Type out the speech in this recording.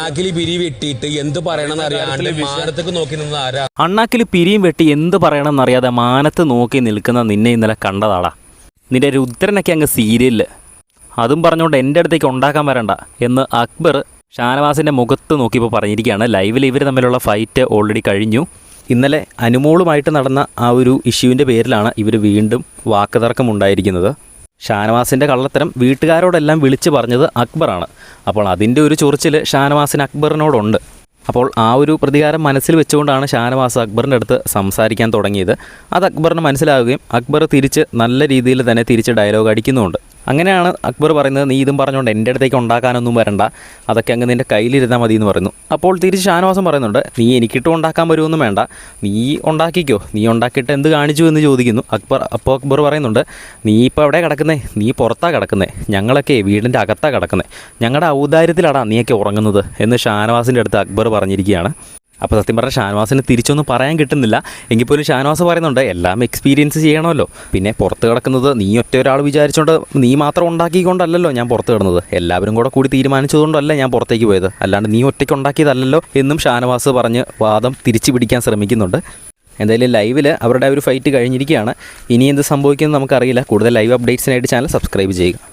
അണ്ണാക്കിൽ പിരി വെട്ടിയിട്ട് എന്ത് പറയണമെന്ന് അറിയാണ്ട് മാനത്തേക്ക് നോക്കി നിന്ന ആരാ? അണ്ണാക്കിൽ പിരിയും വെട്ടി എന്ത് പറയണമെന്നറിയാതെ മാനത്ത് നോക്കി നിൽക്കുന്ന നിന്നെ ഇന്നലെ കണ്ടതാടാ. നിന്റെ രുദ്രനൊക്കെ അങ്ങ് സീരിയലിൽ അതും പറഞ്ഞുകൊണ്ട് എൻ്റെ അടുത്തേക്ക് ഉണ്ടാക്കാൻ വരണ്ട എന്ന് അക്ബർ ഷാനവാസിൻ്റെ മുഖത്ത് നോക്കിയപ്പോൾ പറഞ്ഞിരിക്കുകയാണ്. ലൈവിൽ ഇവർ തമ്മിലുള്ള ഫൈറ്റ് ഓൾറെഡി കഴിഞ്ഞു. ഇന്നലെ അനുമോളുമായിട്ട് നടന്ന ആ ഒരു ഇഷ്യൂവിൻ്റെ പേരിലാണ് ഇവർ വീണ്ടും വാക്കുതർക്കമുണ്ടായിരിക്കുന്നത്. ഷാനവാസിൻ്റെ കള്ളത്തരം വീട്ടുകാരോടെല്ലാം വിളിച്ചു പറഞ്ഞത് അക്ബറാണ്. അപ്പോൾ അതിൻ്റെ ഒരു ചൊറിച്ചിൽ ഷാനവാസിന് അക്ബറിനോടുണ്ട്. അപ്പോൾ ആ ഒരു പ്രതികാരം മനസ്സിൽ വെച്ചുകൊണ്ടാണ് ഷാനവാസ് അക്ബറിൻ്റെ അടുത്ത് സംസാരിക്കാൻ തുടങ്ങിയത്. അത് അക്ബറിന് മനസ്സിലാവുകയും അക്ബർ തിരിച്ച് നല്ല രീതിയിൽ തന്നെ തിരിച്ച് ഡയലോഗ് അടിക്കുന്നുമുണ്ട്. അങ്ങനെയാണ് അക്ബർ പറയുന്നത്, നീ ഇതും പറഞ്ഞുകൊണ്ട് എൻ്റെ അടുത്തേക്ക് ഉണ്ടാക്കാനൊന്നും വരണ്ട, അതൊക്കെ അങ്ങ് നിൻ്റെ കയ്യിലിരുന്നാൽ മതി എന്ന് പറയുന്നു. അപ്പോൾ തിരിച്ച് ഷാനവാസം പറയുന്നുണ്ട്, നീ എനിക്കിട്ടും ഉണ്ടാക്കാൻ വരുമൊന്നും വേണ്ട, നീ ഉണ്ടാക്കിക്കോ, നീ ഉണ്ടാക്കിയിട്ട് എന്ത് കാണിച്ചു എന്ന് ചോദിക്കുന്നു. അപ്പോൾ അക്ബർ പറയുന്നുണ്ട്, നീ ഇപ്പോൾ എവിടെ കിടക്കുന്നേ? നീ പുറത്താണ് കിടക്കുന്നേ, ഞങ്ങളൊക്കെ വീടിൻ്റെ അകത്താണ് കിടക്കുന്നേ, ഞങ്ങളുടെ ഔദാര്യത്തിലാടാ നീയൊക്കെ ഉറങ്ങുന്നത് എന്ന് ഷാനവാസിൻ്റെ അടുത്ത് അക്ബർ പറഞ്ഞിരിക്കുകയാണ്. അപ്പോൾ സത്യം പറഞ്ഞാൽ ഷാനവാസിന് തിരിച്ചൊന്നും പറയാൻ കിട്ടുന്നില്ല. എങ്കിൽ പോലും ഷാനവാസ് പറയുന്നുണ്ട്, എല്ലാം എക്സ്പീരിയൻസ് ചെയ്യണമല്ലോ. പിന്നെ പുറത്ത് കിടക്കുന്നത് നീ ഒറ്റ ഒരാൾ വിചാരിച്ചുകൊണ്ട് നീ മാത്രം ഉണ്ടാക്കിക്കൊണ്ടല്ലോ ഞാൻ പുറത്ത് കിടന്നത്, എല്ലാവരും കൂടി തീരുമാനിച്ചതുകൊണ്ടല്ല ഞാൻ പുറത്തേക്ക് പോയത്, അല്ലാണ്ട് നീ ഒറ്റയ്ക്ക് ഉണ്ടാക്കിയതല്ലല്ലോ എന്നും ഷാനവാസ് പറഞ്ഞ് വാദം തിരിച്ചു പിടിക്കാൻ ശ്രമിക്കുന്നുണ്ട്. എന്തായാലും ലൈവിൽ അവരുടെ ഒരു ഫൈറ്റ് കഴിഞ്ഞിരിക്കുകയാണ്. ഇനി എന്ത് സംഭവിക്കുമെന്ന് നമുക്കറിയില്ല. കൂടുതൽ ലൈവ് അപ്ഡേറ്റ്സിനായിട്ട് ചാനൽ സബ്സ്ക്രൈബ് ചെയ്യുക.